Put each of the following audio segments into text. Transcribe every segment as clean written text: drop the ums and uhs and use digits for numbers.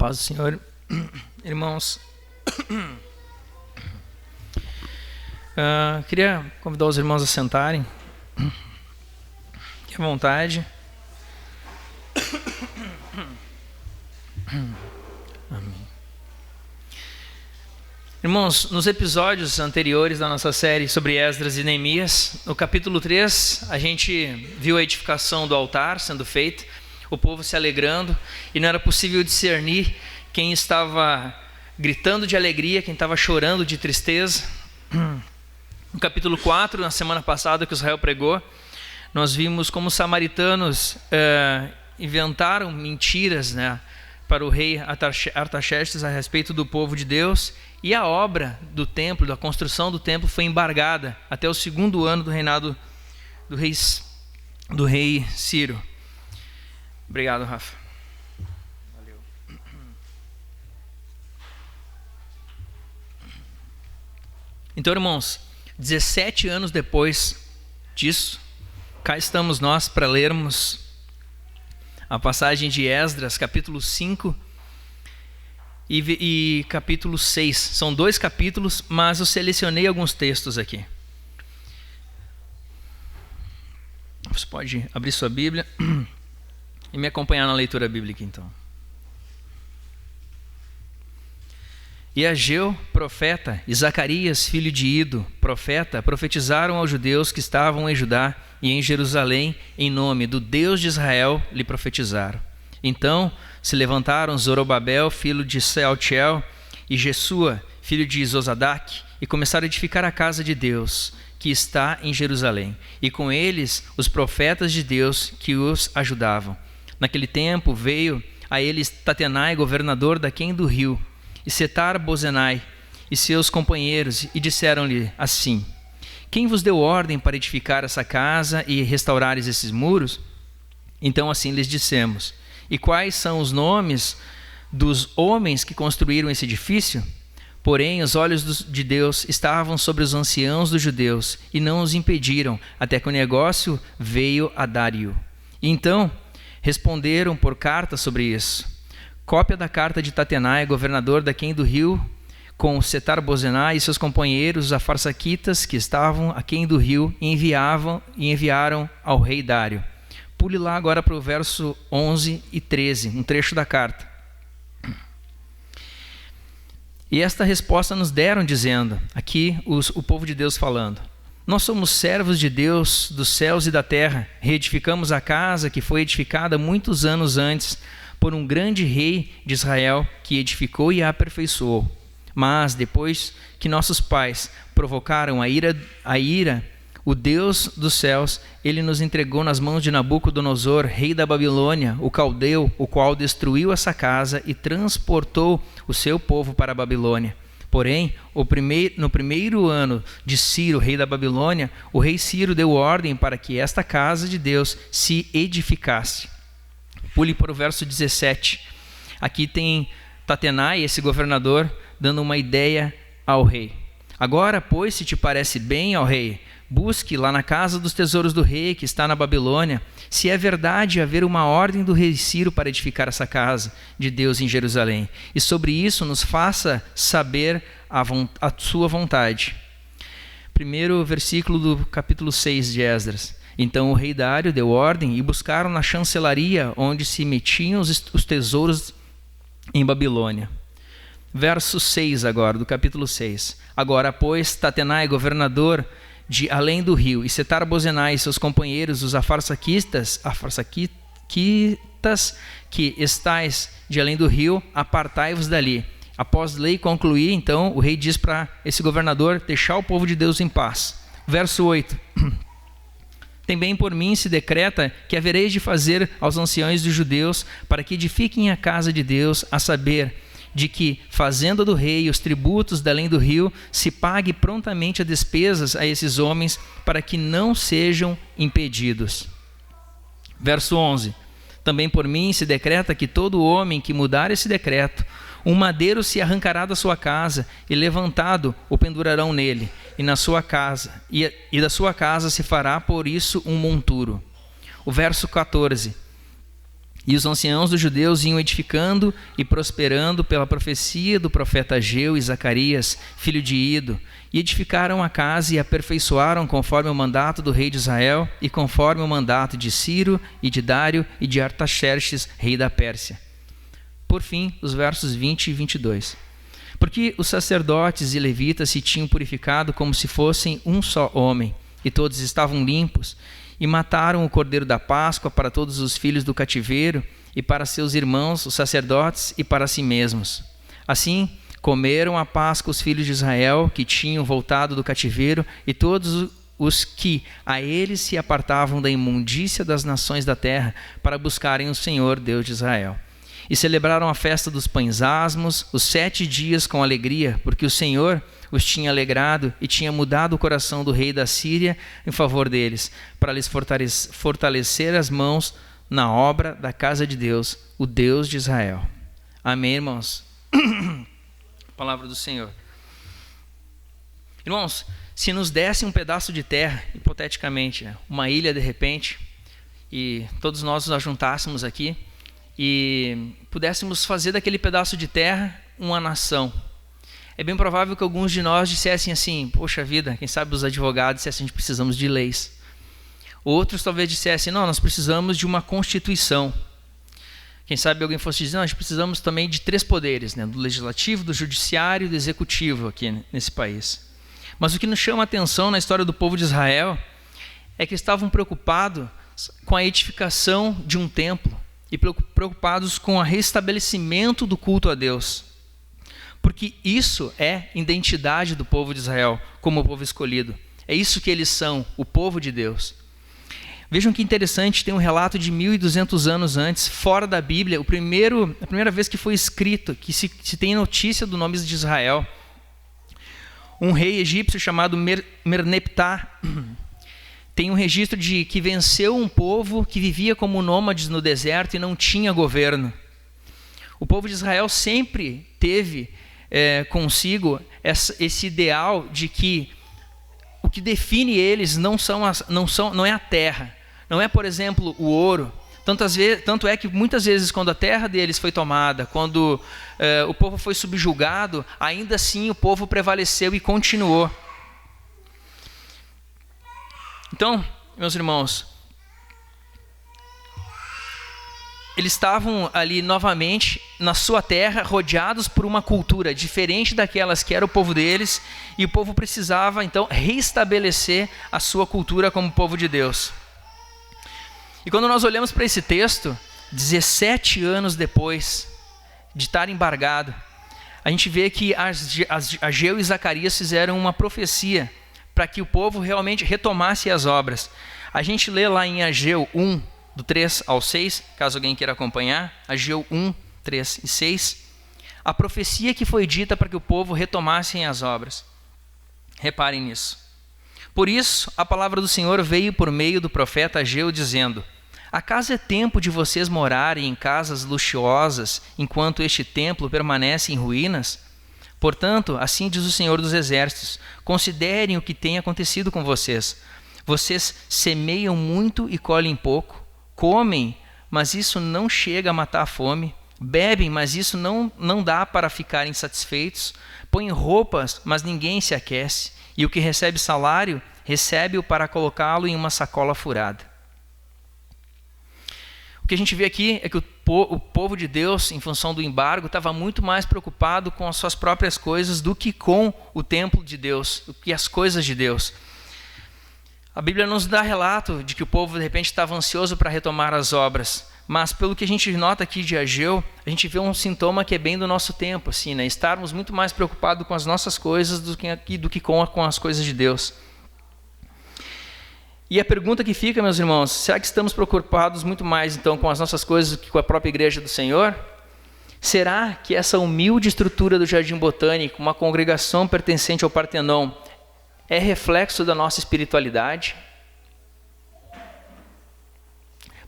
Paz do Senhor, irmãos. Queria convidar os irmãos a sentarem. Fique à vontade. Amém. Irmãos, nos episódios anteriores da nossa série sobre Esdras e Neemias, no capítulo 3, a gente viu a edificação do altar sendo feita, o povo se alegrando, e não era possível discernir quem estava gritando de alegria, quem estava chorando de tristeza. No capítulo 4, na semana passada que Israel pregou, nós vimos como os samaritanos inventaram mentiras, para o rei Artaxerxes a respeito do povo de Deus, e a obra do templo, da construção do templo, foi embargada até o 2º ano do reinado do rei Ciro. Obrigado, Rafa. Valeu. Então, irmãos, 17 anos depois disso, cá estamos nós para lermos a passagem de Esdras, capítulo 5 e capítulo 6. São 2 capítulos, mas eu selecionei alguns textos aqui. Você pode abrir sua Bíblia e me acompanhar na leitura bíblica, então. E Ageu, profeta, e Zacarias, filho de Ido, profeta, profetizaram aos judeus que estavam em Judá e em Jerusalém, em nome do Deus de Israel, lhe profetizaram. Então se levantaram Zorobabel, filho de Sealtiel, e Jesua, filho de Zosadac, e começaram a edificar a casa de Deus, que está em Jerusalém, e com eles os profetas de Deus que os ajudavam. Naquele tempo veio a eles Tatenai, governador daquém do rio, e Setar-Bozenai e seus companheiros, e disseram-lhe assim: quem vos deu ordem para edificar essa casa e restaurares esses muros? Então assim lhes dissemos: e quais são os nomes dos homens que construíram esse edifício? Porém os olhos de Deus estavam sobre os anciãos dos judeus, e não os impediram, até que o negócio veio a Dário. E então responderam por carta sobre isso. Cópia da carta de Tatenai, governador daquém do rio, com Setar-Bozenai e seus companheiros, os afarsaquitas que estavam aquém do rio, e enviaram ao rei Dário. Pule lá agora para o verso 11 e 13, um trecho da carta. E esta resposta nos deram, dizendo, aqui o povo de Deus falando: nós somos servos de Deus dos céus e da terra, reedificamos a casa que foi edificada muitos anos antes por um grande rei de Israel, que edificou e a aperfeiçoou. Mas depois que nossos pais provocaram a ira, o Deus dos céus, ele nos entregou nas mãos de Nabucodonosor, rei da Babilônia, o caldeu, o qual destruiu essa casa e transportou o seu povo para a Babilônia. Porém, no primeiro ano de Ciro, rei da Babilônia, o rei Ciro deu ordem para que esta casa de Deus se edificasse. Pule para o verso 17. Aqui tem Tatenai, esse governador, dando uma ideia ao rei. Agora, pois, se te parece bem, ó rei, busque lá na casa dos tesouros do rei, que está na Babilônia, se é verdade haver uma ordem do rei Ciro para edificar essa casa de Deus em Jerusalém. E sobre isso nos faça saber a sua vontade. Primeiro versículo do capítulo 6 de Esdras. Então o rei Dário deu ordem, e buscaram na chancelaria onde se metiam os tesouros em Babilônia. Verso 6 agora, do capítulo 6. Agora, pois, Tatenai, governador de além do rio, e Setar-Bozenai e seus companheiros, os afarsaquitas que estais de além do rio, apartai-vos dali. Após lei concluir, então, o rei diz para esse governador deixar o povo de Deus em paz. Verso 8. Também por mim se decreta que havereis de fazer aos anciãos dos judeus para que edifiquem a casa de Deus, a saber, de que, fazenda do rei e os tributos da além do rio, se pague prontamente as despesas a esses homens, para que não sejam impedidos. Verso 11. Também por mim se decreta que todo homem que mudar esse decreto, um madeiro se arrancará da sua casa, e levantado o pendurarão nele, e na sua casa, e da sua casa se fará por isso um monturo. O verso 14. E os anciãos dos judeus iam edificando e prosperando pela profecia do profeta Ageu e Zacarias, filho de Ido, e edificaram a casa e aperfeiçoaram conforme o mandato do rei de Israel e conforme o mandato de Ciro e de Dário e de Artaxerxes, rei da Pérsia. Por fim, os versos 20 e 22. Porque os sacerdotes e levitas se tinham purificado como se fossem um só homem, e todos estavam limpos, e mataram o cordeiro da Páscoa para todos os filhos do cativeiro, e para seus irmãos, os sacerdotes, e para si mesmos. Assim, comeram a Páscoa os filhos de Israel, que tinham voltado do cativeiro, e todos os que a eles se apartavam da imundícia das nações da terra, para buscarem o Senhor, Deus de Israel. E celebraram a festa dos pães asmos, os 7 dias com alegria, porque o Senhor os tinha alegrado e tinha mudado o coração do rei da Síria em favor deles, para lhes fortalecer as mãos na obra da casa de Deus, o Deus de Israel. Amém, irmãos? Palavra do Senhor. Irmãos, se nos desse um pedaço de terra, hipoteticamente, uma ilha de repente, e todos nós nos juntássemos aqui, e pudéssemos fazer daquele pedaço de terra uma nação, é bem provável que alguns de nós dissessem assim: poxa vida, quem sabe os advogados dissessem: a gente precisamos de leis. Outros talvez dissessem: não, nós precisamos de uma constituição. Quem sabe alguém fosse dizer: não, nós precisamos também de 3 poderes, né? Do legislativo, do judiciário e do executivo aqui nesse país. Mas o que nos chama a atenção na história do povo de Israel é que estavam preocupados com a edificação de um templo e preocupados com o restabelecimento do culto a Deus. Porque isso é identidade do povo de Israel, como o povo escolhido. É isso que eles são, o povo de Deus. Vejam que interessante, tem um relato de 1200 anos antes, fora da Bíblia, a primeira vez que foi escrito, que se tem notícia do nome de Israel. Um rei egípcio chamado Merneptah tem um registro de que venceu um povo que vivia como nômades no deserto e não tinha governo. O povo de Israel sempre teve consigo esse ideal de que o que define eles não é a terra, não é, por exemplo, o ouro. Tanto é que muitas vezes, quando a terra deles foi tomada, quando o povo foi subjugado, ainda assim o povo prevaleceu e continuou. Então, meus irmãos, eles estavam ali novamente na sua terra, rodeados por uma cultura diferente daquelas que era o povo deles, e o povo precisava então restabelecer a sua cultura como povo de Deus. E quando nós olhamos para esse texto, 17 anos depois de estar embargado, a gente vê que Ageu e Zacarias fizeram uma profecia para que o povo realmente retomasse as obras. A gente lê lá em Ageu 1, do 3 ao 6, caso alguém queira acompanhar, Ageu 1, 3 e 6, a profecia que foi dita para que o povo retomasse as obras. Reparem nisso. Por isso, a palavra do Senhor veio por meio do profeta Ageu, dizendo: acaso é tempo de vocês morarem em casas luxuosas, enquanto este templo permanece em ruínas? Portanto, assim diz o Senhor dos Exércitos: considerem o que tem acontecido com vocês. Vocês semeiam muito e colhem pouco. Comem, mas isso não chega a matar a fome. Bebem, mas isso não dá para ficarem satisfeitos. Põem roupas, mas ninguém se aquece. E o que recebe salário, recebe-o para colocá-lo em uma sacola furada. O que a gente vê aqui é que o povo de Deus, em função do embargo, estava muito mais preocupado com as suas próprias coisas do que com o templo de Deus, do que as coisas de Deus. A Bíblia nos dá relato de que o povo de repente estava ansioso para retomar as obras, mas pelo que a gente nota aqui de Ageu, a gente vê um sintoma que é bem do nosso tempo, assim, né? Estarmos muito mais preocupados com as nossas coisas do que com as coisas de Deus. E a pergunta que fica, meus irmãos, será que estamos preocupados muito mais então com as nossas coisas do que com a própria igreja do Senhor? Será que essa humilde estrutura do Jardim Botânico, uma congregação pertencente ao Partenon, é reflexo da nossa espiritualidade?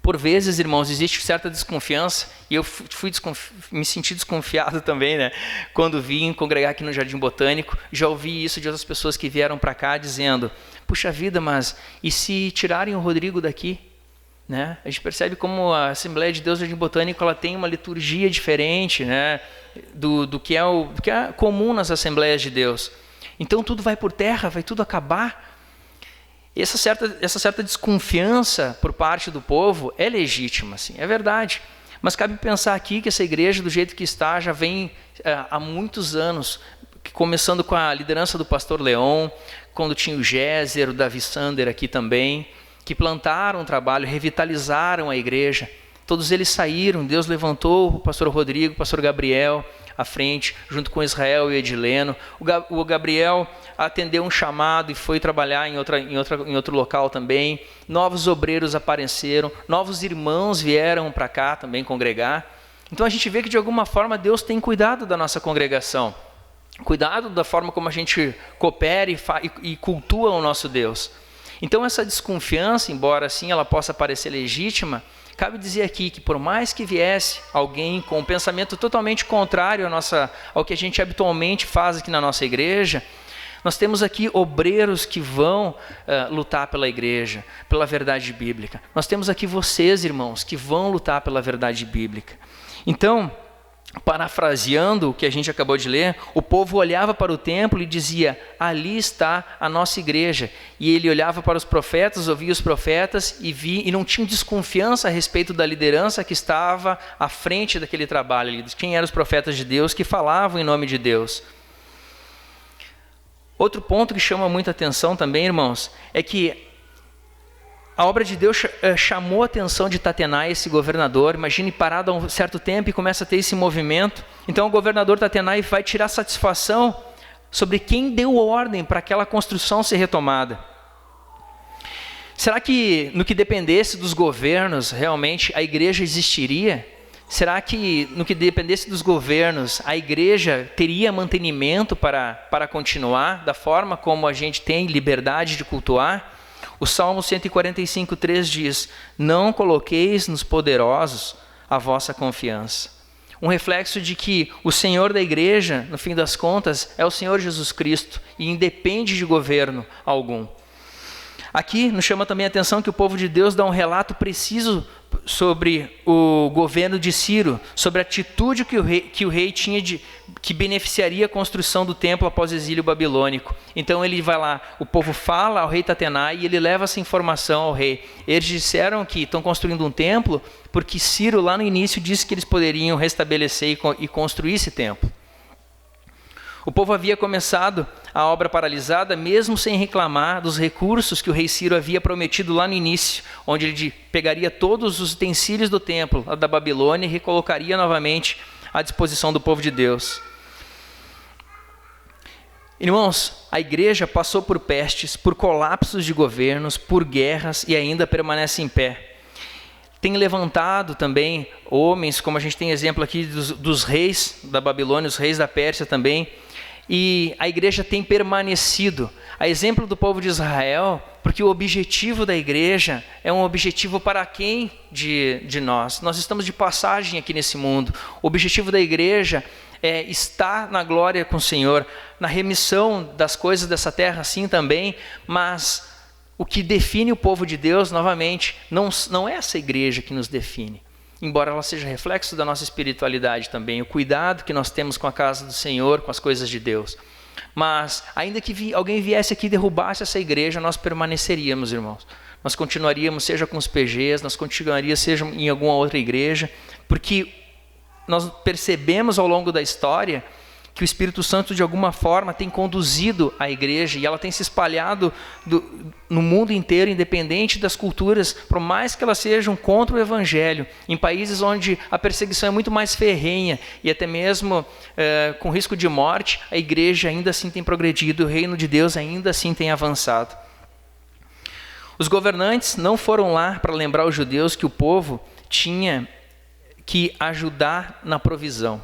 Por vezes, irmãos, existe certa desconfiança, e eu me senti desconfiado também, né? Quando vim congregar aqui no Jardim Botânico, já ouvi isso de outras pessoas que vieram para cá dizendo: puxa vida, mas e se tirarem o Rodrigo daqui? né? A gente percebe como a Assembleia de Deus do Jardim Botânico ela tem uma liturgia diferente, né? do que é comum nas Assembleias de Deus. Então tudo vai por terra, vai tudo acabar. Essa certa desconfiança por parte do povo é legítima, sim, é verdade. Mas cabe pensar aqui que essa igreja, do jeito que está, já vem há muitos anos, começando com a liderança do pastor Leon, quando tinha o Géser, o Davi Sander aqui também, que plantaram um trabalho, revitalizaram a igreja. Todos eles saíram, Deus levantou o pastor Rodrigo, o pastor Gabriel à frente, junto com Israel e Edileno. O Gabriel atendeu um chamado e foi trabalhar em outro local também. Novos obreiros apareceram, novos irmãos vieram para cá também congregar. Então a gente vê que de alguma forma Deus tem cuidado da nossa congregação, cuidado da forma como a gente coopera e cultua o nosso Deus. Então essa desconfiança, embora assim ela possa parecer legítima, cabe dizer aqui que por mais que viesse alguém com um pensamento totalmente contrário ao que a gente habitualmente faz aqui na nossa igreja, nós temos aqui obreiros que vão lutar pela igreja, pela verdade bíblica. Nós temos aqui vocês, irmãos, que vão lutar pela verdade bíblica. Então, parafraseando o que a gente acabou de ler, o povo olhava para o templo e dizia: ali está a nossa igreja. E ele olhava para os profetas, ouvia os profetas e não tinha desconfiança a respeito da liderança que estava à frente daquele trabalho ali, quem eram os profetas de Deus que falavam em nome de Deus. Outro ponto que chama muita atenção também, irmãos, é que a obra de Deus chamou a atenção de Tatenai, esse governador. Imagine parado há um certo tempo e começa a ter esse movimento. Então o governador Tatenai vai tirar satisfação sobre quem deu ordem para aquela construção ser retomada. Será que no que dependesse dos governos, realmente a igreja existiria? Será que no que dependesse dos governos, a igreja teria mantenimento para continuar da forma como a gente tem liberdade de cultuar? O Salmo 145:3 diz: não coloqueis nos poderosos a vossa confiança. Um reflexo de que o Senhor da igreja, no fim das contas, é o Senhor Jesus Cristo e independe de governo algum. Aqui nos chama também a atenção que o povo de Deus dá um relato preciso sobre o governo de Ciro, sobre a atitude que o rei tinha que beneficiaria a construção do templo após o exílio babilônico. Então ele vai lá, o povo fala ao rei Tatenai e ele leva essa informação ao rei. Eles disseram que estão construindo um templo porque Ciro lá no início disse que eles poderiam restabelecer e construir esse templo. O povo havia começado a obra paralisada mesmo sem reclamar dos recursos que o rei Ciro havia prometido lá no início, onde ele pegaria todos os utensílios do templo da Babilônia e recolocaria novamente à disposição do povo de Deus. Irmãos, a igreja passou por pestes, por colapsos de governos, por guerras e ainda permanece em pé. Tem levantado também homens, como a gente tem exemplo aqui dos reis da Babilônia, os reis da Pérsia também, e a igreja tem permanecido, a exemplo do povo de Israel, porque o objetivo da igreja é um objetivo para quem de nós? Nós estamos de passagem aqui nesse mundo. O objetivo da igreja é estar na glória com o Senhor, na remissão das coisas dessa terra, sim também, mas o que define o povo de Deus, novamente, não é essa igreja que nos define. Embora ela seja reflexo da nossa espiritualidade também, o cuidado que nós temos com a casa do Senhor, com as coisas de Deus. Mas, ainda que alguém viesse aqui e derrubasse essa igreja, nós permaneceríamos, irmãos. Nós continuaríamos, seja com os PGs, nós continuaríamos, seja em alguma outra igreja, porque nós percebemos ao longo da história que o Espírito Santo de alguma forma tem conduzido a igreja e ela tem se espalhado no mundo inteiro, independente das culturas, por mais que elas sejam contra o Evangelho, em países onde a perseguição é muito mais ferrenha e até mesmo com risco de morte, a igreja ainda assim tem progredido, o reino de Deus ainda assim tem avançado. Os governantes não foram lá para lembrar os judeus que o povo tinha que ajudar na provisão.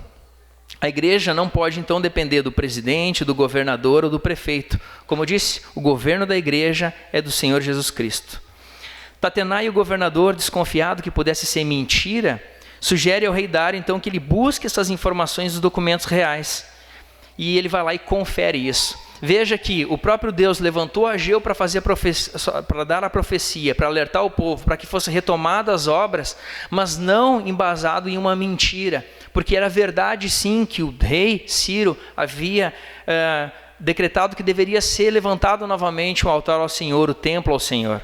A igreja não pode então depender do presidente, do governador ou do prefeito. Como eu disse, o governo da igreja é do Senhor Jesus Cristo. Tatenai, o governador, desconfiado que pudesse ser mentira, sugere ao rei Dário então que ele busque essas informações dos documentos reais. E ele vai lá e confere isso. veja que o próprio Deus levantou Ageu para para dar a profecia, para alertar o povo, para que fossem retomadas as obras, mas não embasado em uma mentira, porque era verdade sim que o rei Ciro havia decretado que deveria ser levantado novamente o altar ao Senhor, o templo ao Senhor.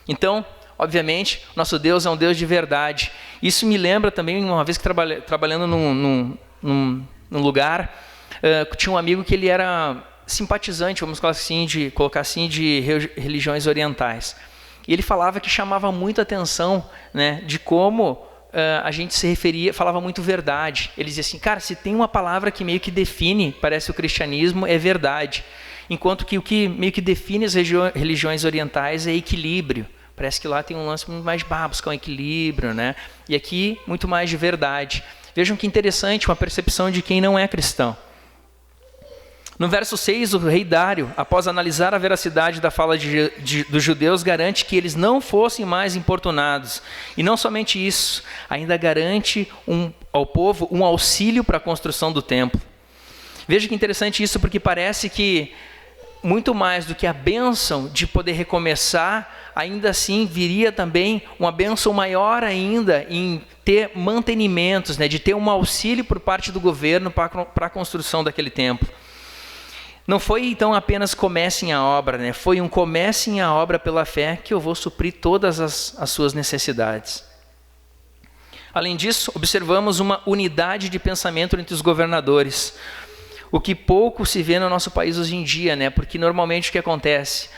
Então, obviamente, nosso Deus é um Deus de verdade. Isso me lembra também, uma vez que trabalhando num lugar, tinha um amigo que ele era simpatizante, vamos colocar assim, de religiões orientais. E ele falava que chamava muito atenção, né, de como a gente se referia, falava muito verdade. Ele dizia assim, cara, se tem uma palavra que meio que define, parece o cristianismo, é verdade. Enquanto que o que meio que define as religiões orientais é equilíbrio. Parece que lá tem um lance muito mais de buscar um equilíbrio, né? E aqui, muito mais de verdade. Vejam que interessante, uma percepção de quem não é cristão. No verso 6, o rei Dário, após analisar a veracidade da fala dos judeus, garante que eles não fossem mais importunados. E não somente isso, ainda garante ao povo um auxílio para a construção do templo. Veja que interessante isso, porque parece que muito mais do que a bênção de poder recomeçar, ainda assim viria também uma bênção maior ainda em ter mantenimentos, né, de ter um auxílio por parte do governo para a construção daquele templo. Não foi então apenas comecem a obra, né? Foi um comecem a obra pela fé que eu vou suprir todas as suas necessidades. Além disso, observamos uma unidade de pensamento entre os governadores, o que pouco se vê no nosso país hoje em dia, né? Porque normalmente o que acontece?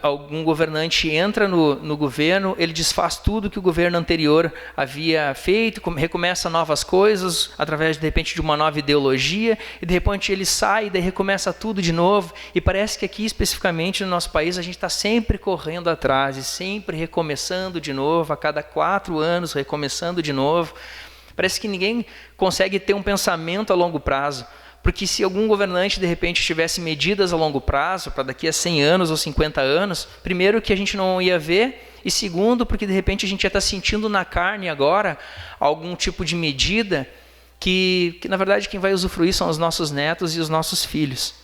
Algum governante entra no governo, ele desfaz tudo que o governo anterior havia feito, recomeça novas coisas, através de repente de uma nova ideologia, e de repente ele sai e daí recomeça tudo de novo, e parece que aqui especificamente no nosso país a gente está sempre correndo atrás, e sempre recomeçando de novo, a cada 4 anos recomeçando de novo. Parece que ninguém consegue ter um pensamento a longo prazo. Porque se algum governante, de repente, tivesse medidas a longo prazo, para daqui a 100 anos ou 50 anos, primeiro que a gente não ia ver, e segundo, porque de repente a gente já está sentindo na carne agora algum tipo de medida que na verdade quem vai usufruir são os nossos netos e os nossos filhos.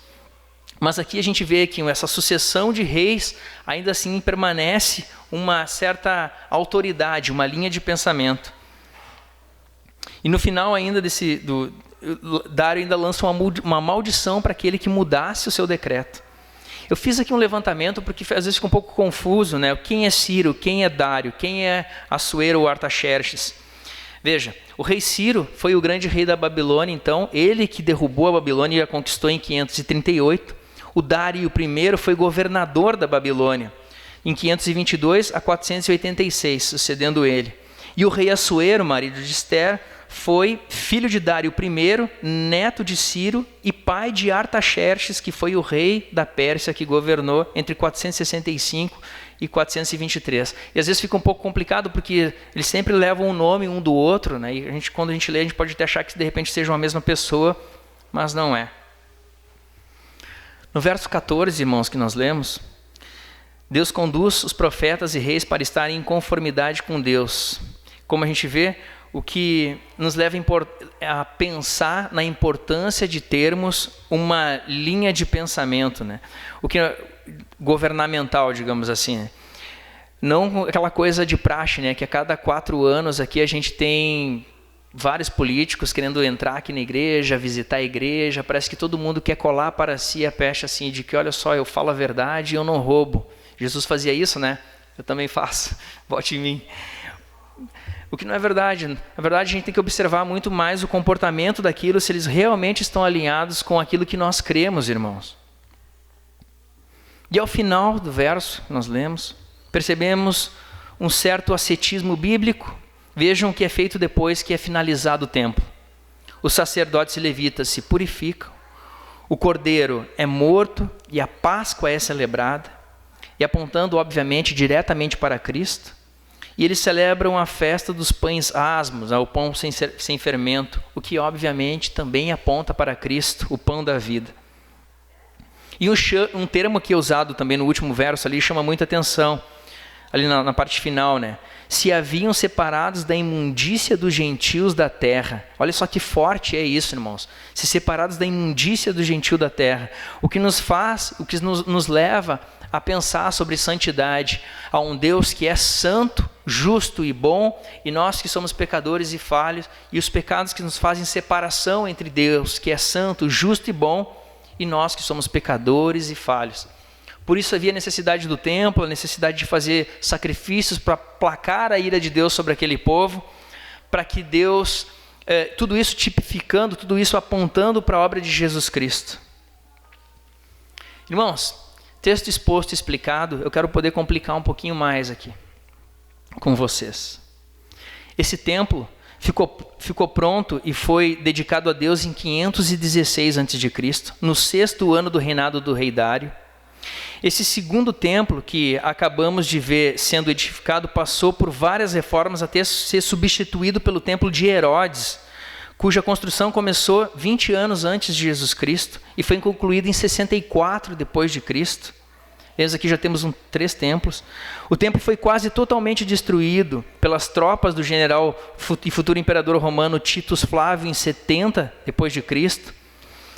Mas aqui a gente vê que essa sucessão de reis ainda assim permanece uma certa autoridade, uma linha de pensamento. E no final ainda Dário ainda lança uma maldição para aquele que mudasse o seu decreto. Eu fiz aqui um levantamento porque às vezes fica um pouco confuso, né? Quem é Ciro, quem é Dário, quem é Assuero ou Artaxerxes? Veja, o rei Ciro foi o grande rei da Babilônia, então, ele que derrubou a Babilônia e a conquistou em 538. O Dário I foi governador da Babilônia, em 522 a 486, sucedendo ele. E o rei Assuero, marido de Esther, foi filho de Dário I, neto de Ciro e pai de Artaxerxes, que foi o rei da Pérsia que governou entre 465 e 423. E às vezes fica um pouco complicado porque eles sempre levam um nome um do outro, né? E quando a gente lê, a gente pode até achar que de repente sejam a mesma pessoa, mas não é. No verso 14, irmãos, que nós lemos, Deus conduz os profetas e reis para estarem em conformidade com Deus. Como a gente vê, o que nos leva a pensar na importância de termos uma linha de pensamento, né? O que é governamental, digamos assim, né? Não aquela coisa de praxe, né? Que a cada 4 anos aqui a gente tem vários políticos querendo entrar aqui na igreja, visitar a igreja, parece que todo mundo quer colar para si a pecha assim de que, olha só, eu falo a verdade e eu não roubo. Jesus fazia isso, né? Eu também faço, vote em mim. O que não é verdade. Na verdade, a gente tem que observar muito mais o comportamento daquilo, se eles realmente estão alinhados com aquilo que nós cremos, irmãos. E ao final do verso que nós lemos, percebemos um certo ascetismo bíblico. Vejam o que é feito depois que é finalizado o templo. Os sacerdotes e levitas se purificam, o cordeiro é morto e a Páscoa é celebrada, e apontando, obviamente, diretamente para Cristo. E eles celebram a festa dos pães asmos, o pão sem fermento, o que obviamente também aponta para Cristo, o pão da vida. E um termo que é usado também no último verso ali chama muita atenção. ali na parte final, né? Se haviam separados da imundícia dos gentios da terra. Olha só que forte é isso, irmãos. Se separados da imundícia do gentio da terra. O que nos leva a pensar sobre santidade, a um Deus que é santo, justo e bom, e nós que somos pecadores e falhos, e os pecados que nos fazem separação entre Deus, que é santo, justo e bom, e nós que somos pecadores e falhos. Por isso havia necessidade do templo, a necessidade de fazer sacrifícios para aplacar a ira de Deus sobre aquele povo, para que Deus, tudo isso tipificando, tudo isso apontando para a obra de Jesus Cristo. Irmãos, texto exposto e explicado, eu quero poder complicar um pouquinho mais aqui com vocês. Esse templo ficou pronto e foi dedicado a Deus em 516 a.C., no 6º ano do reinado do rei Dário. Esse segundo templo que acabamos de ver sendo edificado passou por várias reformas até ser substituído pelo templo de Herodes, cuja construção começou 20 anos antes de Jesus Cristo e foi concluída em 64 depois de Cristo. Eis aqui já temos 3 templos. O templo foi quase totalmente destruído pelas tropas do general e futuro imperador romano Titus Flávio em 70 depois de Cristo,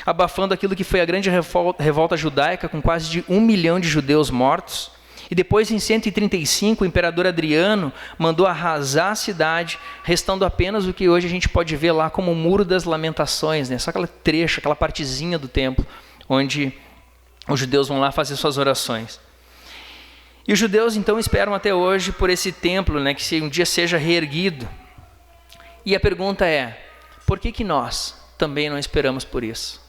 abafando aquilo que foi a grande revolta judaica, com quase de 1 milhão de judeus mortos. E depois, em 135, o imperador Adriano mandou arrasar a cidade, restando apenas o que hoje a gente pode ver lá como o Muro das Lamentações, né? Só aquela trecho, aquela partezinha do templo, onde os judeus vão lá fazer suas orações. E os judeus, então, esperam até hoje por esse templo, né, que um dia seja reerguido. E a pergunta é, por que nós também não esperamos por isso?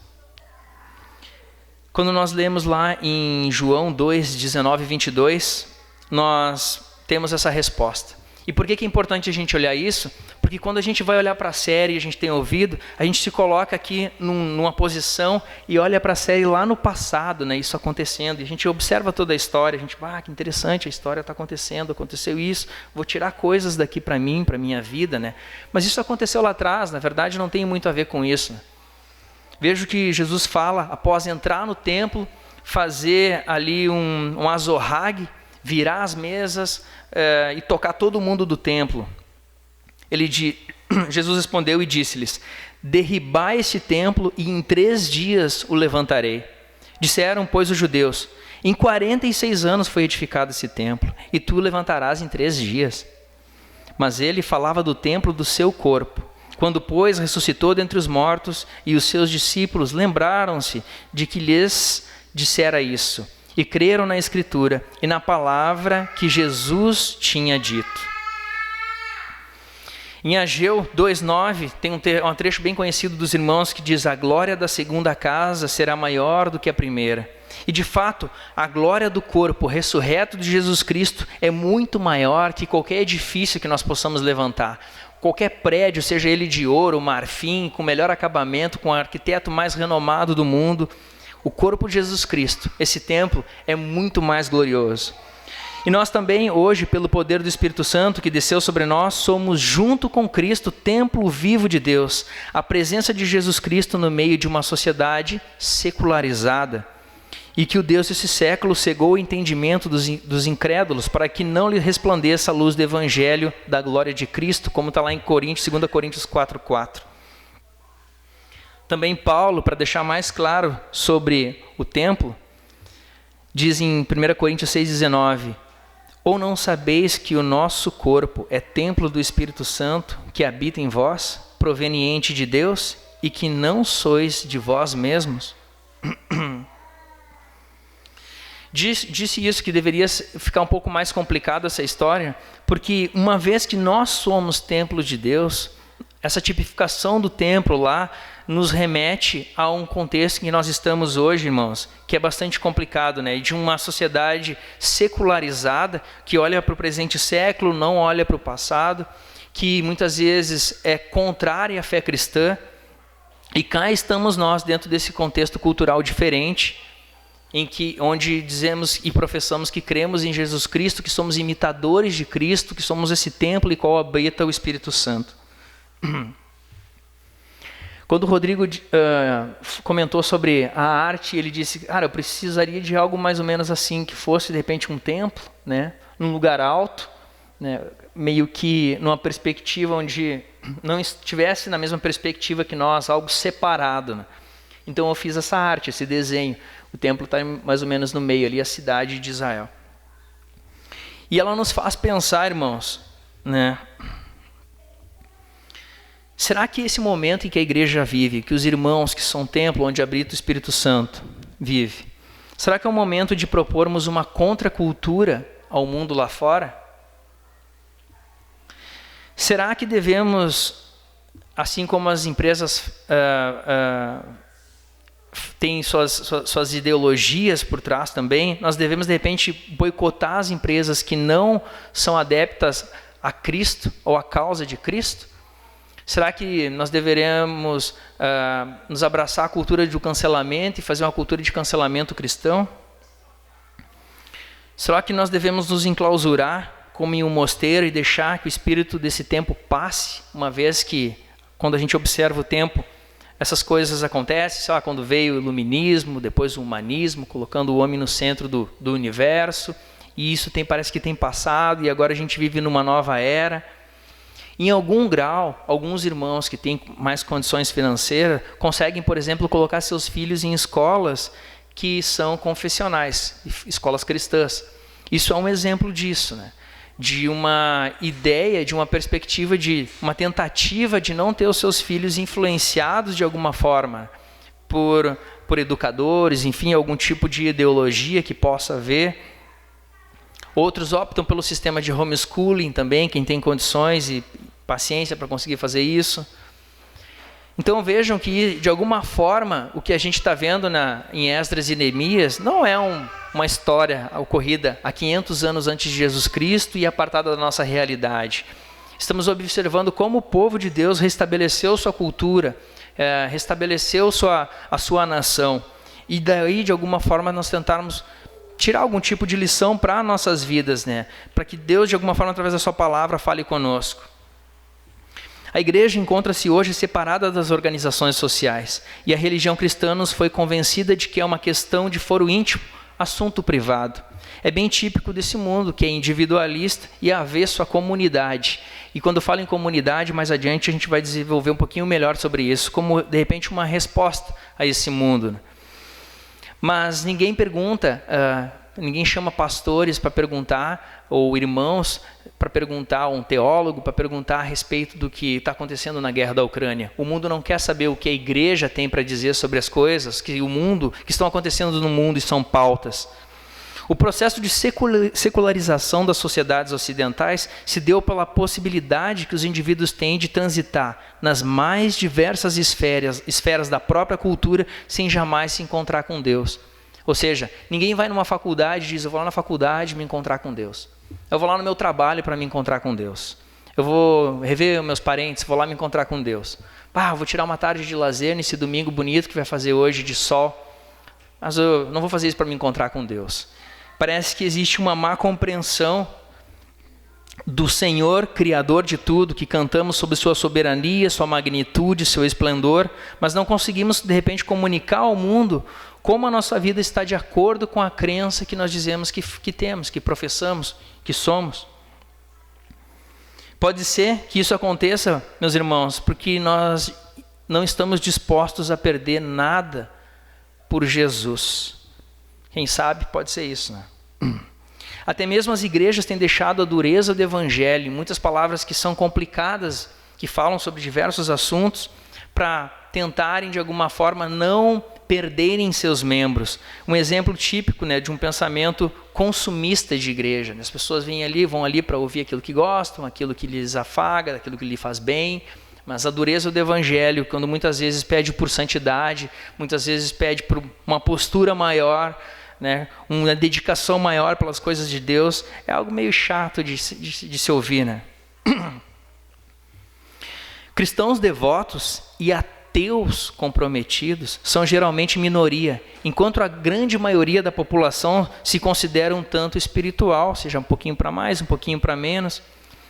Quando nós lemos lá em João 2, 19 e 22, nós temos essa resposta. E por que é importante a gente olhar isso? Porque quando a gente vai olhar para a série e a gente tem ouvido, a gente se coloca aqui numa posição e olha para a série lá no passado, né, isso acontecendo. E a gente observa toda a história, a gente, que interessante, a história está acontecendo, aconteceu isso, vou tirar coisas daqui para mim, para a minha vida, né? Mas isso aconteceu lá atrás, na verdade não tem muito a ver com isso, né? Vejo que Jesus fala, após entrar no templo, fazer ali um azorrague, virar as mesas e tocar todo mundo do templo. Jesus respondeu e disse-lhes, derribai este templo e em 3 dias o levantarei. Disseram, pois, os judeus, em 46 anos foi edificado esse templo, e tu o levantarás em 3 dias. Mas ele falava do templo do seu corpo. Quando, pois, ressuscitou dentre os mortos, e os seus discípulos lembraram-se de que lhes dissera isso, e creram na Escritura e na palavra que Jesus tinha dito. Em Ageu 2,9, tem um trecho bem conhecido dos irmãos que diz, a glória da segunda casa será maior do que a primeira. E de fato, a glória do corpo ressurreto de Jesus Cristo é muito maior que qualquer edifício que nós possamos levantar. Qualquer prédio, seja ele de ouro, marfim, com melhor acabamento, com o arquiteto mais renomado do mundo, o corpo de Jesus Cristo, esse templo, é muito mais glorioso. E nós também, hoje, pelo poder do Espírito Santo que desceu sobre nós, somos, junto com Cristo, templo vivo de Deus, a presença de Jesus Cristo no meio de uma sociedade secularizada, e que o Deus desse século cegou o entendimento dos incrédulos para que não lhe resplandeça a luz do Evangelho da glória de Cristo, como está lá em 2 Coríntios 4:4. Também Paulo, para deixar mais claro sobre o templo, diz em 1 Coríntios 6,19, ou não sabeis que o nosso corpo é templo do Espírito Santo, que habita em vós, proveniente de Deus, e que não sois de vós mesmos? Disse isso, que deveria ficar um pouco mais complicado essa história, porque uma vez que nós somos templos de Deus, essa tipificação do templo lá nos remete a um contexto em que nós estamos hoje, irmãos, que é bastante complicado, né? De uma sociedade secularizada, que olha para o presente século, não olha para o passado, que muitas vezes é contrária à fé cristã, e cá estamos nós dentro desse contexto cultural diferente, onde dizemos e professamos que cremos em Jesus Cristo, que somos imitadores de Cristo, que somos esse templo em qual habita o Espírito Santo. Quando o Rodrigo comentou sobre a arte, ele disse, eu precisaria de algo mais ou menos assim, que fosse de repente um templo, né, num lugar alto, né, meio que numa perspectiva onde não estivesse na mesma perspectiva que nós, algo separado, né? Então eu fiz essa arte, esse desenho. O templo está mais ou menos no meio ali, a cidade de Israel. E ela nos faz pensar, irmãos, né? Será que esse momento em que a igreja vive, que os irmãos que são templo onde habita o Espírito Santo vive, será que é o momento de propormos uma contracultura ao mundo lá fora? Será que devemos, assim como as empresas têm suas ideologias por trás também, nós devemos de repente boicotar as empresas que não são adeptas a Cristo ou à causa de Cristo? Será que nós deveremos nos abraçar à cultura do cancelamento e fazer uma cultura de cancelamento cristão? Será que nós devemos nos enclausurar como em um mosteiro e deixar que o espírito desse tempo passe, uma vez que, quando a gente observa o tempo, essas coisas acontecem, sei lá, quando veio o iluminismo, depois o humanismo, colocando o homem no centro do universo, e isso parece que tem passado, e agora a gente vive numa nova era. Em algum grau, alguns irmãos que têm mais condições financeiras conseguem, por exemplo, colocar seus filhos em escolas que são confessionais, escolas cristãs. Isso é um exemplo disso, né? De uma ideia, de uma perspectiva, de uma tentativa de não ter os seus filhos influenciados de alguma forma por educadores, enfim, algum tipo de ideologia que possa haver. Outros optam pelo sistema de homeschooling também, quem tem condições e paciência para conseguir fazer isso. Então vejam que, de alguma forma, o que a gente está vendo em Esdras e Neemias não é uma história ocorrida há 500 anos antes de Jesus Cristo e apartada da nossa realidade. Estamos observando como o povo de Deus restabeleceu sua cultura, restabeleceu a sua nação. E daí, de alguma forma, nós tentarmos tirar algum tipo de lição para nossas vidas, né? Para que Deus, de alguma forma, através da sua palavra, fale conosco. A igreja encontra-se hoje separada das organizações sociais, e a religião cristã nos foi convencida de que é uma questão de foro íntimo, assunto privado. É bem típico desse mundo, que é individualista e avesso à comunidade. E quando falo em comunidade, mais adiante a gente vai desenvolver um pouquinho melhor sobre isso, como de repente uma resposta a esse mundo. Mas ninguém pergunta, ninguém chama pastores para perguntar, ou irmãos para perguntar, ou um teólogo para perguntar a respeito do que está acontecendo na guerra da Ucrânia. O mundo não quer saber o que a igreja tem para dizer sobre as coisas que estão acontecendo no mundo e são pautas. O processo de secularização das sociedades ocidentais se deu pela possibilidade que os indivíduos têm de transitar nas mais diversas esferas da própria cultura sem jamais se encontrar com Deus. Ou seja, ninguém vai numa faculdade e diz, eu vou lá na faculdade me encontrar com Deus. Eu vou lá no meu trabalho para me encontrar com Deus. Eu vou rever meus parentes, vou lá me encontrar com Deus. Vou tirar uma tarde de lazer nesse domingo bonito que vai fazer hoje de sol. Mas eu não vou fazer isso para me encontrar com Deus. Parece que existe uma má compreensão do Senhor, Criador de tudo, que cantamos sobre sua soberania, sua magnitude, seu esplendor, mas não conseguimos, de repente, comunicar ao mundo como a nossa vida está de acordo com a crença que nós dizemos que temos, que professamos, que somos. Pode ser que isso aconteça, meus irmãos, porque nós não estamos dispostos a perder nada por Jesus. Quem sabe pode ser isso, né? Até mesmo as igrejas têm deixado a dureza do evangelho, muitas palavras que são complicadas, que falam sobre diversos assuntos, para tentarem de alguma forma não perderem seus membros. Um exemplo típico, né, de um pensamento consumista de igreja. As pessoas vão ali para ouvir aquilo que gostam, aquilo que lhes afaga, aquilo que lhes faz bem, mas a dureza do evangelho, quando muitas vezes pede por santidade, muitas vezes pede por uma postura maior, né, uma dedicação maior pelas coisas de Deus, é algo meio chato de se ouvir, né? Cristãos devotos e ateus comprometidos são geralmente minoria, enquanto a grande maioria da população se considera um tanto espiritual, seja um pouquinho para mais, um pouquinho para menos,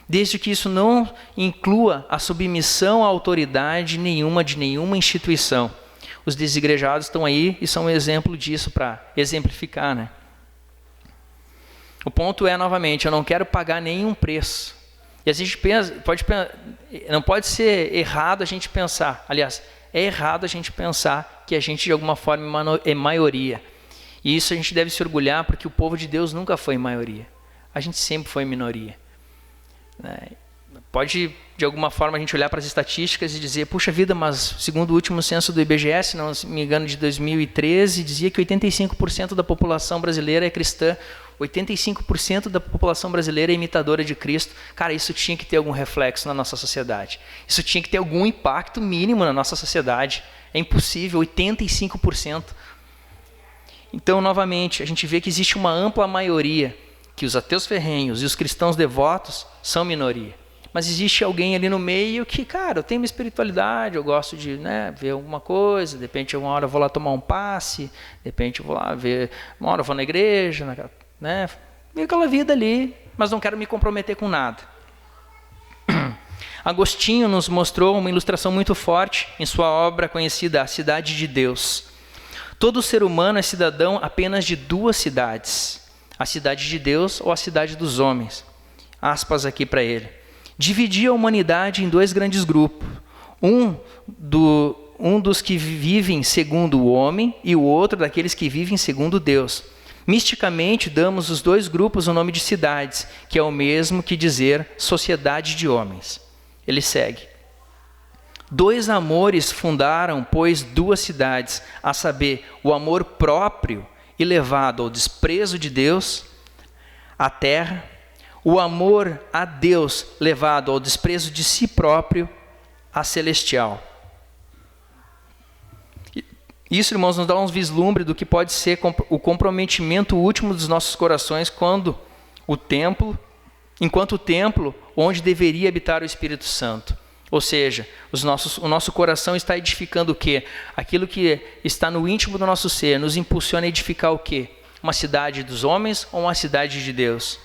desde que isso não inclua a submissão à autoridade nenhuma de nenhuma instituição. Os desigrejados estão aí e são um exemplo disso para exemplificar, né? O ponto é, novamente, eu não quero pagar nenhum preço. E a gente pensa, não pode ser errado a gente pensar, aliás, é errado a gente pensar que a gente de alguma forma é maioria. E isso a gente deve se orgulhar, porque o povo de Deus nunca foi maioria. A gente sempre foi minoria. Pode, de alguma forma, a gente olhar para as estatísticas e dizer, puxa vida, mas segundo o último censo do IBGE, se não me engano, de 2013, dizia que 85% da população brasileira é cristã, 85% da população brasileira é imitadora de Cristo. Cara, isso tinha que ter algum reflexo na nossa sociedade. Isso tinha que ter algum impacto mínimo na nossa sociedade. É impossível, 85%. Então, novamente, a gente vê que existe uma ampla maioria, que os ateus ferrenhos e os cristãos devotos são minoria. Mas existe alguém ali no meio que, cara, eu tenho uma espiritualidade, eu gosto de ver alguma coisa, de repente uma hora eu vou lá tomar um passe, de repente eu vou lá ver, uma hora eu vou na igreja, ver aquela vida ali, mas não quero me comprometer com nada. Agostinho nos mostrou uma ilustração muito forte em sua obra conhecida, A Cidade de Deus. Todo ser humano é cidadão apenas de duas cidades, a cidade de Deus ou a cidade dos homens. Aspas aqui para ele. Dividia a humanidade em dois grandes grupos, um dos que vivem segundo o homem e o outro daqueles que vivem segundo Deus. Misticamente, damos os dois grupos o nome de cidades, que é o mesmo que dizer sociedade de homens. Ele segue. Dois amores fundaram, pois, duas cidades, a saber, o amor próprio, elevado ao desprezo de Deus, a terra, o amor a Deus, levado ao desprezo de si próprio, a celestial. Isso, irmãos, nos dá uns vislumbres do que pode ser o comprometimento último dos nossos corações enquanto o templo onde deveria habitar o Espírito Santo. Ou seja, o nosso coração está edificando o quê? Aquilo que está no íntimo do nosso ser nos impulsiona a edificar o quê? Uma cidade dos homens ou uma cidade de Deus?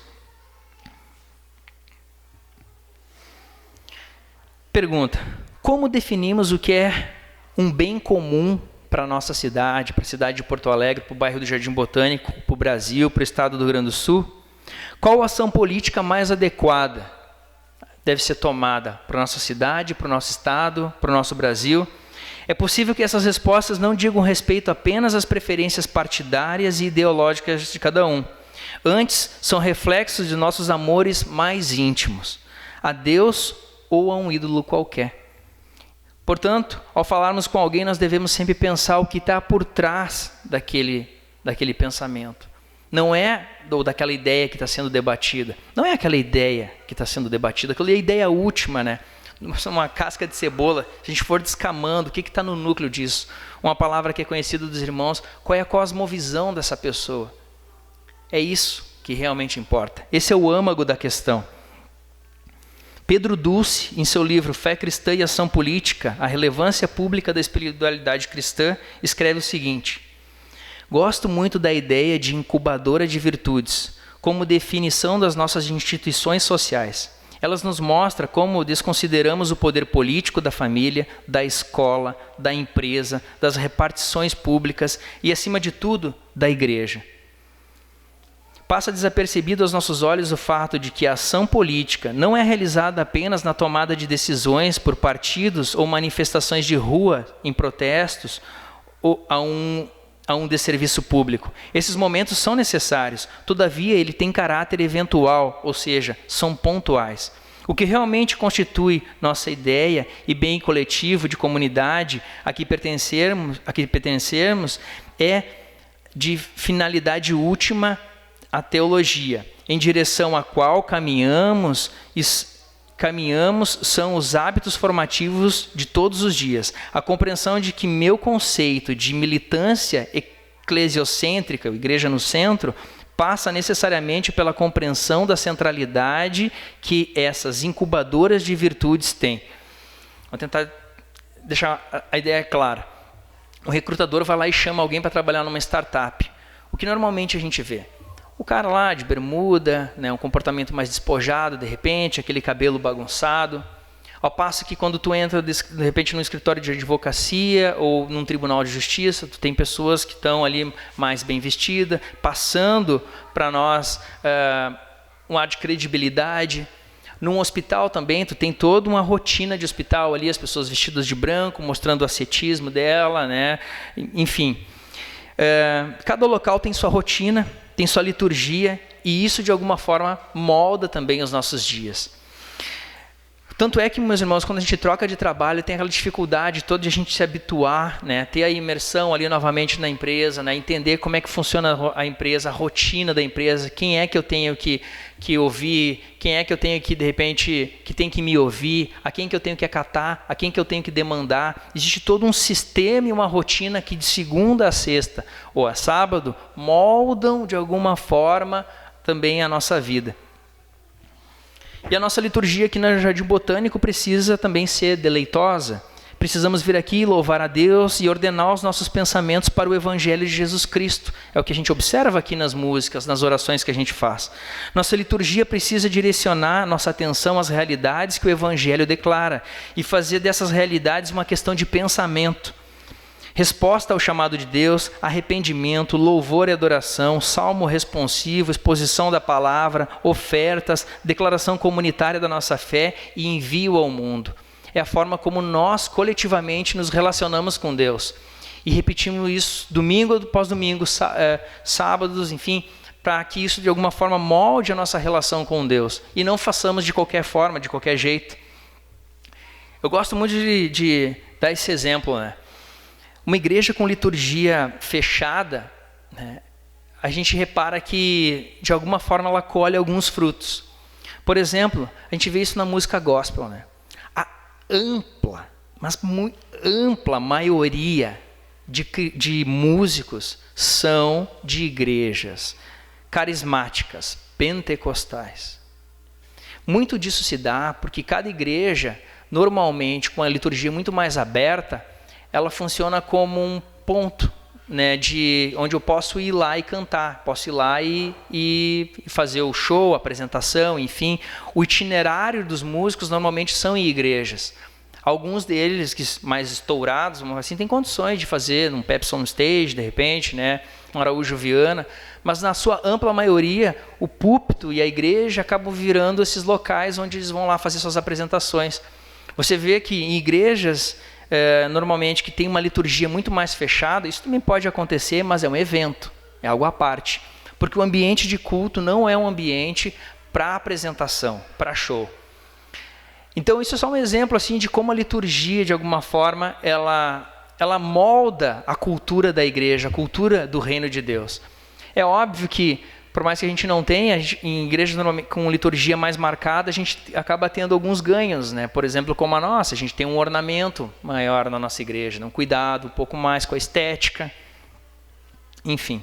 Pergunta: como definimos o que é um bem comum para a nossa cidade, para a cidade de Porto Alegre, para o bairro do Jardim Botânico, para o Brasil, para o estado do Rio Grande do Sul? Qual a ação política mais adequada deve ser tomada para a nossa cidade, para o nosso estado, para o nosso Brasil? É possível que essas respostas não digam respeito apenas às preferências partidárias e ideológicas de cada um. Antes, são reflexos de nossos amores mais íntimos, a Deus ou a um ídolo qualquer. Portanto, ao falarmos com alguém, nós devemos sempre pensar o que está por trás daquele pensamento. Não é daquela ideia que está sendo debatida. Não é aquela ideia que está sendo debatida. Aquela é a ideia última, uma casca de cebola. Se a gente for descamando, o que está no núcleo disso? Uma palavra que é conhecida dos irmãos. Qual é a cosmovisão dessa pessoa? É isso que realmente importa. Esse é o âmago da questão. Pedro Dulce, em seu livro Fé Cristã e Ação Política, a relevância pública da espiritualidade cristã, escreve o seguinte: gosto muito da ideia de incubadora de virtudes, como definição das nossas instituições sociais. Elas nos mostram como desconsideramos o poder político da família, da escola, da empresa, das repartições públicas e, acima de tudo, da igreja. Passa desapercebido aos nossos olhos o fato de que a ação política não é realizada apenas na tomada de decisões por partidos ou manifestações de rua em protestos ou a um desserviço público. Esses momentos são necessários, todavia ele tem caráter eventual, ou seja, são pontuais. O que realmente constitui nossa ideia e bem coletivo de comunidade a que pertencermos é de finalidade última a teologia, em direção à qual caminhamos são os hábitos formativos de todos os dias. A compreensão de que meu conceito de militância eclesiocêntrica, igreja no centro, passa necessariamente pela compreensão da centralidade que essas incubadoras de virtudes têm. Vou tentar deixar a ideia clara. O recrutador vai lá e chama alguém para trabalhar numa startup. O que normalmente a gente vê? O cara lá de bermuda, um comportamento mais despojado, de repente, aquele cabelo bagunçado. Ao passo que quando tu entra, de repente, num escritório de advocacia ou num tribunal de justiça, tu tem pessoas que estão ali mais bem vestidas, passando para nós um ar de credibilidade. Num hospital também, tu tem toda uma rotina de hospital ali, as pessoas vestidas de branco, mostrando o ascetismo dela, né? Enfim, cada local tem sua rotina, tem sua liturgia, e isso de alguma forma molda também os nossos dias. Tanto é que, meus irmãos, quando a gente troca de trabalho, tem aquela dificuldade toda de a gente se habituar, né? Ter a imersão ali novamente na empresa, né? Entender como é que funciona a empresa, a rotina da empresa, quem é que eu tenho que ouvir, quem é que eu tenho que, de repente, que tem que me ouvir, a quem que eu tenho que acatar, a quem que eu tenho que demandar. Existe todo um sistema e uma rotina que de segunda a sexta ou a sábado moldam de alguma forma também a nossa vida. E a nossa liturgia aqui no Jardim Botânico precisa também ser deleitosa. Precisamos vir aqui louvar a Deus e ordenar os nossos pensamentos para o Evangelho de Jesus Cristo. É o que a gente observa aqui nas músicas, nas orações que a gente faz. Nossa liturgia precisa direcionar nossa atenção às realidades que o Evangelho declara e fazer dessas realidades uma questão de pensamento. Resposta ao chamado de Deus, arrependimento, louvor e adoração, salmo responsivo, exposição da palavra, ofertas, declaração comunitária da nossa fé e envio ao mundo. É a forma como nós coletivamente nos relacionamos com Deus. E repetimos isso domingo após domingo, sábados, enfim, para que isso de alguma forma molde a nossa relação com Deus. E não façamos de qualquer forma, de qualquer jeito. Eu gosto muito de dar esse exemplo, né? Uma igreja com liturgia fechada, né, a gente repara que, de alguma forma, ela colhe alguns frutos. Por exemplo, a gente vê isso na música gospel, né? A ampla, mas muito ampla maioria de músicos são de igrejas carismáticas, pentecostais. Muito disso se dá porque cada igreja, normalmente, com a liturgia muito mais aberta, ela funciona como um ponto, né, onde eu posso ir lá e cantar, posso ir lá e fazer o show, a apresentação, enfim. O itinerário dos músicos normalmente são em igrejas. Alguns deles, que mais estourados, assim, têm condições de fazer um Pepsi on Stage, de repente, né, um Araújo Viana, mas na sua ampla maioria, o púlpito e a igreja acabam virando esses locais onde eles vão lá fazer suas apresentações. Você vê que em igrejas normalmente que tem uma liturgia muito mais fechada, isso também pode acontecer, mas é um evento, é algo à parte. Porque o ambiente de culto não é um ambiente para apresentação, para show. Então isso é só um exemplo assim, de como a liturgia, de alguma forma, ela molda a cultura da igreja, a cultura do reino de Deus. É óbvio que, por mais que a gente não tenha, em igrejas com liturgia mais marcada, a gente acaba tendo alguns ganhos, né? Por exemplo, como a nossa, a gente tem um ornamento maior na nossa igreja, um cuidado um pouco mais com a estética, enfim.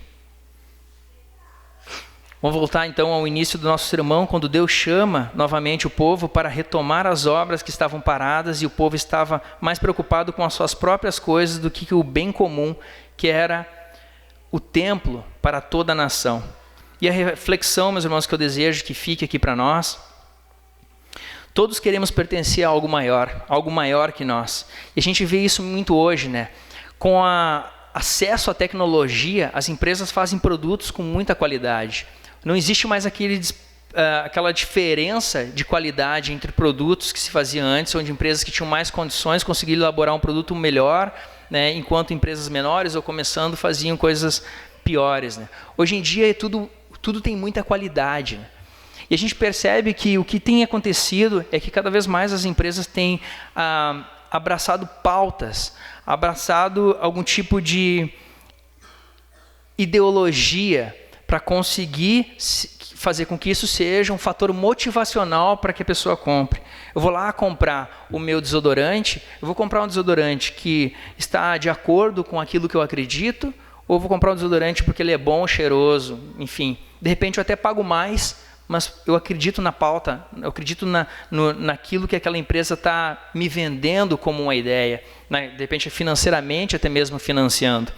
Vamos voltar então ao início do nosso sermão, quando Deus chama novamente o povo para retomar as obras que estavam paradas, e o povo estava mais preocupado com as suas próprias coisas do que o bem comum, que era o templo para toda a nação. E a reflexão, meus irmãos, que eu desejo que fique aqui para nós: todos queremos pertencer a algo maior que nós. E a gente vê isso muito hoje, né? Com acesso à tecnologia, as empresas fazem produtos com muita qualidade. Não existe mais aquela diferença de qualidade entre produtos que se fazia antes, onde empresas que tinham mais condições conseguiram elaborar um produto melhor, né? Enquanto empresas menores ou começando faziam coisas piores, né? Hoje em dia tudo tem muita qualidade, né? E a gente percebe que o que tem acontecido é que cada vez mais as empresas têm abraçado pautas, abraçado algum tipo de ideologia para conseguir fazer com que isso seja um fator motivacional para que a pessoa compre. Eu vou lá comprar o meu desodorante, eu vou comprar um desodorante que está de acordo com aquilo que eu acredito, ou vou comprar um desodorante porque ele é bom, cheiroso, enfim. De repente eu até pago mais, mas eu acredito na pauta, eu acredito naquilo que aquela empresa está me vendendo como uma ideia, né? De repente financeiramente até mesmo financiando.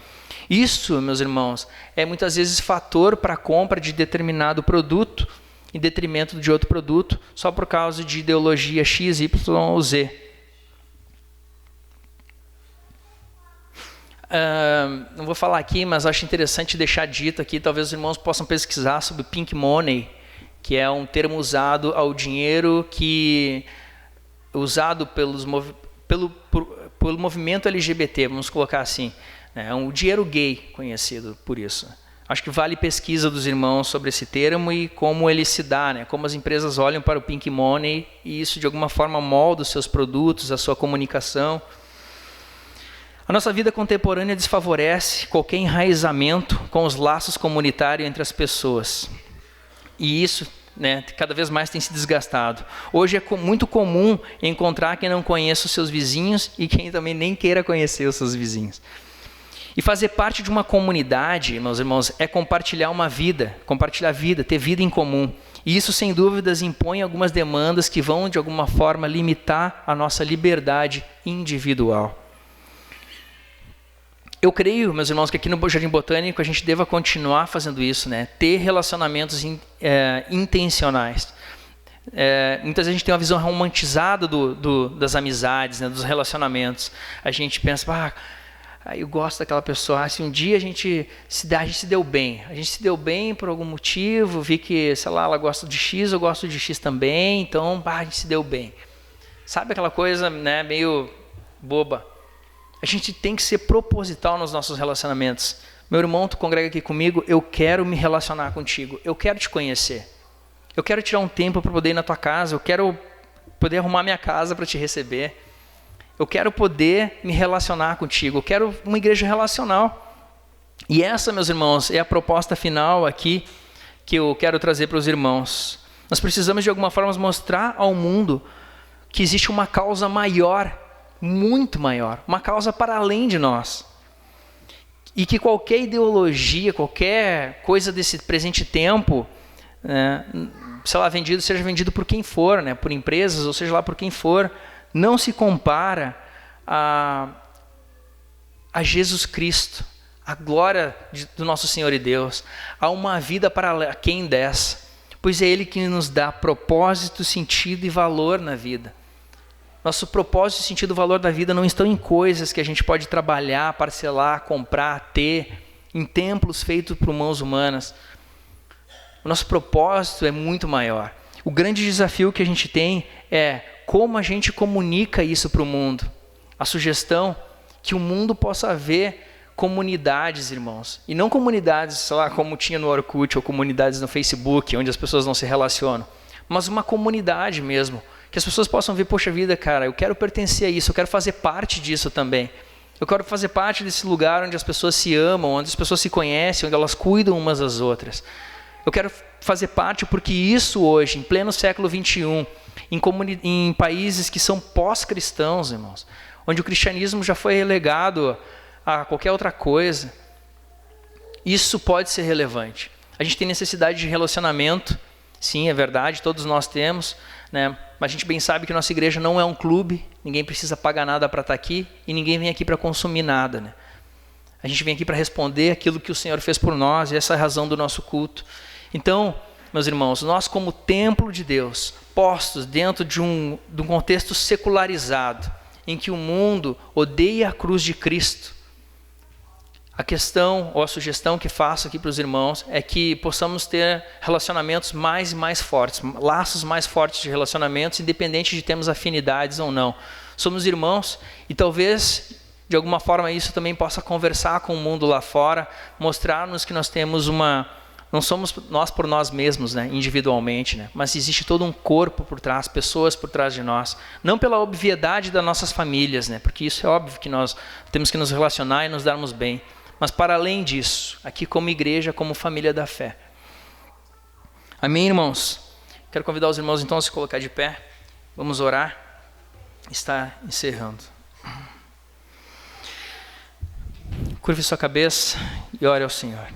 Isso, meus irmãos, é muitas vezes fator para a compra de determinado produto, em detrimento de outro produto, só por causa de ideologia X, Y ou Z. Não vou falar aqui, mas acho interessante deixar dito aqui, talvez os irmãos possam pesquisar sobre pink money, que é um termo usado ao dinheiro que usado pelo movimento LGBT, vamos colocar assim. É um dinheiro gay, conhecido por isso. Acho que vale pesquisa dos irmãos sobre esse termo e como ele se dá, né? Como as empresas olham para o pink money e isso de alguma forma molda os seus produtos, a sua comunicação. A nossa vida contemporânea desfavorece qualquer enraizamento com os laços comunitários entre as pessoas. E isso, né, cada vez mais tem se desgastado. Hoje é muito comum encontrar quem não conheça os seus vizinhos e quem também nem queira conhecer os seus vizinhos. E fazer parte de uma comunidade, meus irmãos, é compartilhar uma vida, compartilhar vida, ter vida em comum. E isso, sem dúvidas, impõe algumas demandas que vão, de alguma forma, limitar a nossa liberdade individual. Eu creio, meus irmãos, que aqui no Jardim Botânico a gente deva continuar fazendo isso, né? Ter relacionamentos intencionais. Muitas vezes a gente tem uma visão romantizada das amizades, né? Dos relacionamentos. A gente pensa, eu gosto daquela pessoa, se um dia a gente se deu bem. A gente se deu bem por algum motivo, vi que, sei lá, ela gosta de X, eu gosto de X também, então a gente se deu bem. Sabe aquela coisa, né, meio boba? A gente tem que ser proposital nos nossos relacionamentos. Meu irmão, tu congrega aqui comigo, eu quero me relacionar contigo, eu quero te conhecer. Eu quero tirar um tempo para poder ir na tua casa, eu quero poder arrumar minha casa para te receber. Eu quero poder me relacionar contigo, eu quero uma igreja relacional. E essa, meus irmãos, é a proposta final aqui que eu quero trazer para os irmãos. Nós precisamos de alguma forma mostrar ao mundo que existe uma causa maior, muito maior, uma causa para além de nós. E que qualquer ideologia, qualquer coisa desse presente tempo, seja vendido por quem for, né, por empresas, ou seja lá por quem for, não se compara a Jesus Cristo, a glória do nosso Senhor e Deus, a uma vida para quem dessa, pois é Ele que nos dá propósito, sentido e valor na vida. Nosso propósito, sentido e valor da vida não estão em coisas que a gente pode trabalhar, parcelar, comprar, ter, em templos feitos por mãos humanas. O nosso propósito é muito maior. O grande desafio que a gente tem é como a gente comunica isso para o mundo. A sugestão que o mundo possa ver comunidades, irmãos. E não comunidades, sei lá, como tinha no Orkut, ou comunidades no Facebook, onde as pessoas não se relacionam. Mas uma comunidade mesmo. Que as pessoas possam ver, poxa vida, cara, eu quero pertencer a isso, eu quero fazer parte disso também. Eu quero fazer parte desse lugar onde as pessoas se amam, onde as pessoas se conhecem, onde elas cuidam umas das outras. Eu quero fazer parte porque isso hoje, em pleno século XXI, em países que são pós-cristãos, irmãos, onde o cristianismo já foi relegado a qualquer outra coisa, isso pode ser relevante. A gente tem necessidade de relacionamento, sim, é verdade, todos nós temos, né? Mas a gente bem sabe que nossa igreja não é um clube, ninguém precisa pagar nada para estar aqui e ninguém vem aqui para consumir nada, né? A gente vem aqui para responder aquilo que o Senhor fez por nós e essa é a razão do nosso culto. Então, meus irmãos, nós como templo de Deus, postos dentro de um contexto secularizado, em que o mundo odeia a cruz de Cristo, a questão ou a sugestão que faço aqui para os irmãos é que possamos ter relacionamentos mais e mais fortes, laços mais fortes de relacionamentos, independente de termos afinidades ou não. Somos irmãos e talvez, de alguma forma, isso também possa conversar com o mundo lá fora, mostrar-nos que nós temos não somos nós por nós mesmos, né, individualmente, né, mas existe todo um corpo por trás, pessoas por trás de nós. Não pela obviedade das nossas famílias, né, porque isso é óbvio que nós temos que nos relacionar e nos darmos bem. Mas para além disso, aqui como igreja, como família da fé. Amém, irmãos? Quero convidar os irmãos então a se colocar de pé. Vamos orar. Está encerrando. Curve sua cabeça e ore ao Senhor.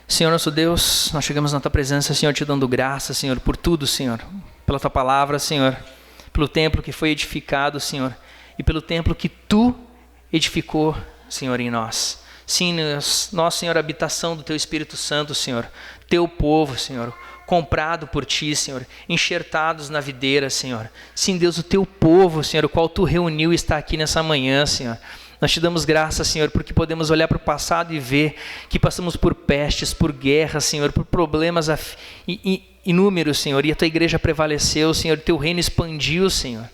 Senhor nosso Deus, nós chegamos na Tua presença, Senhor, te dando graça, Senhor, por tudo, Senhor. Pela Tua palavra, Senhor. Pelo templo que foi edificado, Senhor. E pelo templo que Tu edificou, Senhor, em nós. Sim, nós, Senhor, habitação do Teu Espírito Santo, Senhor. Teu povo, Senhor, comprado por Ti, Senhor, enxertados na videira, Senhor. Sim, Deus, o Teu povo, Senhor, o qual Tu reuniu e está aqui nessa manhã, Senhor. Nós Te damos graças, Senhor, porque podemos olhar para o passado e ver que passamos por pestes, por guerras, Senhor, por problemas inúmeros, Senhor, e a Tua igreja prevaleceu, Senhor, Teu reino expandiu, Senhor.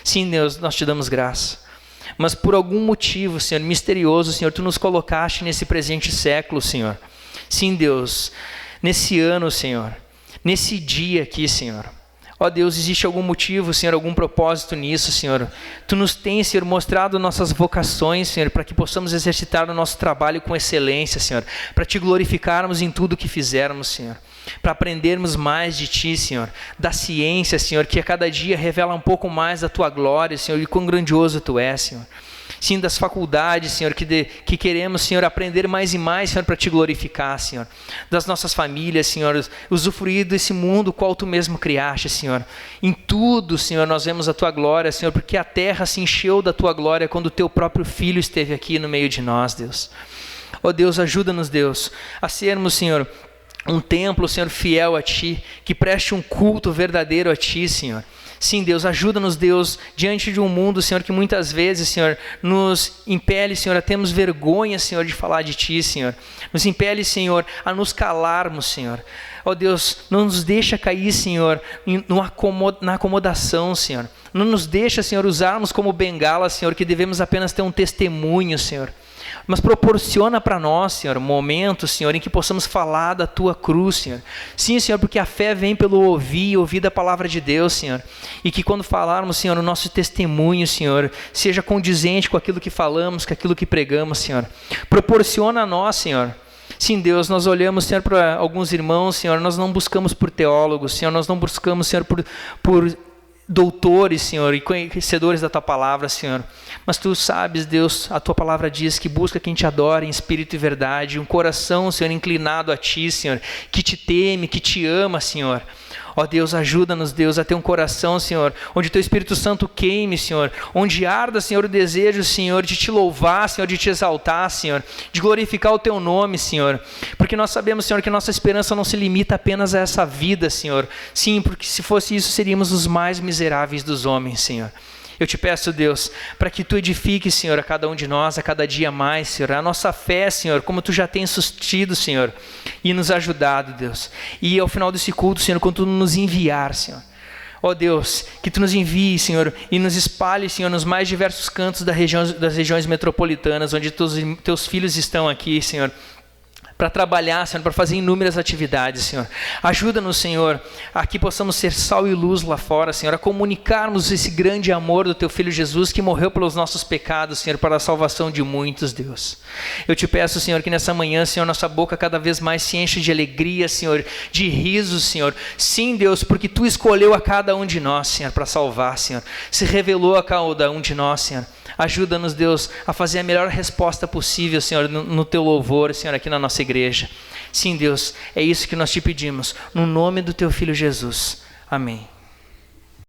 Sim, Deus, nós Te damos graça. Mas por algum motivo, Senhor, misterioso, Senhor, Tu nos colocaste nesse presente século, Senhor. Sim, Deus, nesse ano, Senhor, nesse dia aqui, Senhor. Ó Deus, existe algum motivo, Senhor, algum propósito nisso, Senhor. Tu nos tens, Senhor, mostrado nossas vocações, Senhor, para que possamos exercitar o nosso trabalho com excelência, Senhor. Para Te glorificarmos em tudo que fizermos, Senhor. Para aprendermos mais de Ti, Senhor. Da ciência, Senhor, que a cada dia revela um pouco mais da Tua glória, Senhor, e quão grandioso Tu és, Senhor. Sim, das faculdades, Senhor, que queremos, Senhor, aprender mais e mais, Senhor, para Te glorificar, Senhor. Das nossas famílias, Senhor, usufruir desse mundo qual Tu mesmo criaste, Senhor. Em tudo, Senhor, nós vemos a Tua glória, Senhor, porque a terra se encheu da Tua glória quando o Teu próprio Filho esteve aqui no meio de nós, Deus. Ó Deus, ajuda-nos, Deus, a sermos, Senhor, um templo, Senhor, fiel a Ti, que preste um culto verdadeiro a Ti, Senhor. Sim, Deus, ajuda-nos, Deus, diante de um mundo, Senhor, que muitas vezes, Senhor, nos impele, Senhor, a termos vergonha, Senhor, de falar de Ti, Senhor. Nos impele, Senhor, a nos calarmos, Senhor. Ó Deus, não nos deixa cair, Senhor, na acomodação, Senhor. Não nos deixa, Senhor, usarmos como bengala, Senhor, que devemos apenas ter um testemunho, Senhor. Mas proporciona para nós, Senhor, momentos, Senhor, em que possamos falar da Tua cruz, Senhor. Sim, Senhor, porque a fé vem pelo ouvir da palavra de Deus, Senhor. E que quando falarmos, Senhor, o nosso testemunho, Senhor, seja condizente com aquilo que falamos, com aquilo que pregamos, Senhor. Proporciona a nós, Senhor. Sim, Deus, nós olhamos, Senhor, para alguns irmãos, Senhor, nós não buscamos por teólogos, Senhor, nós não buscamos, Senhor, por doutores, Senhor, e conhecedores da Tua palavra, Senhor. Mas Tu sabes, Deus, a Tua palavra diz que busca quem Te adora em espírito e verdade, um coração, Senhor, inclinado a Ti, Senhor, que Te teme, que Te ama, Senhor. Ó Deus, ajuda-nos, Deus, a ter um coração, Senhor, onde Teu Espírito Santo queime, Senhor, onde arda, Senhor, o desejo, Senhor, de Te louvar, Senhor, de Te exaltar, Senhor, de glorificar o Teu nome, Senhor, porque nós sabemos, Senhor, que nossa esperança não se limita apenas a essa vida, Senhor. Sim, porque se fosse isso, seríamos os mais miseráveis dos homens, Senhor. Eu Te peço, Deus, para que Tu edifiques, Senhor, a cada um de nós, a cada dia mais, Senhor, a nossa fé, Senhor, como Tu já tens sustido, Senhor, e nos ajudado, Deus. E ao final desse culto, Senhor, quando Tu nos enviar, Senhor, ó Deus, que Tu nos envie, Senhor, e nos espalhe, Senhor, nos mais diversos cantos das regiões metropolitanas, onde Teus filhos estão aqui, Senhor, para trabalhar, Senhor, para fazer inúmeras atividades, Senhor. Ajuda-nos, Senhor, a que possamos ser sal e luz lá fora, Senhor, a comunicarmos esse grande amor do Teu Filho Jesus, que morreu pelos nossos pecados, Senhor, para a salvação de muitos, Deus. Eu Te peço, Senhor, que nessa manhã, Senhor, nossa boca cada vez mais se enche de alegria, Senhor, de riso, Senhor. Sim, Deus, porque Tu escolheu a cada um de nós, Senhor, para salvar, Senhor. Se revelou a cada um de nós, Senhor. Ajuda-nos, Deus, a fazer a melhor resposta possível, Senhor, no Teu louvor, Senhor, aqui na nossa igreja. Sim, Deus, é isso que nós Te pedimos, no nome do Teu Filho Jesus. Amém.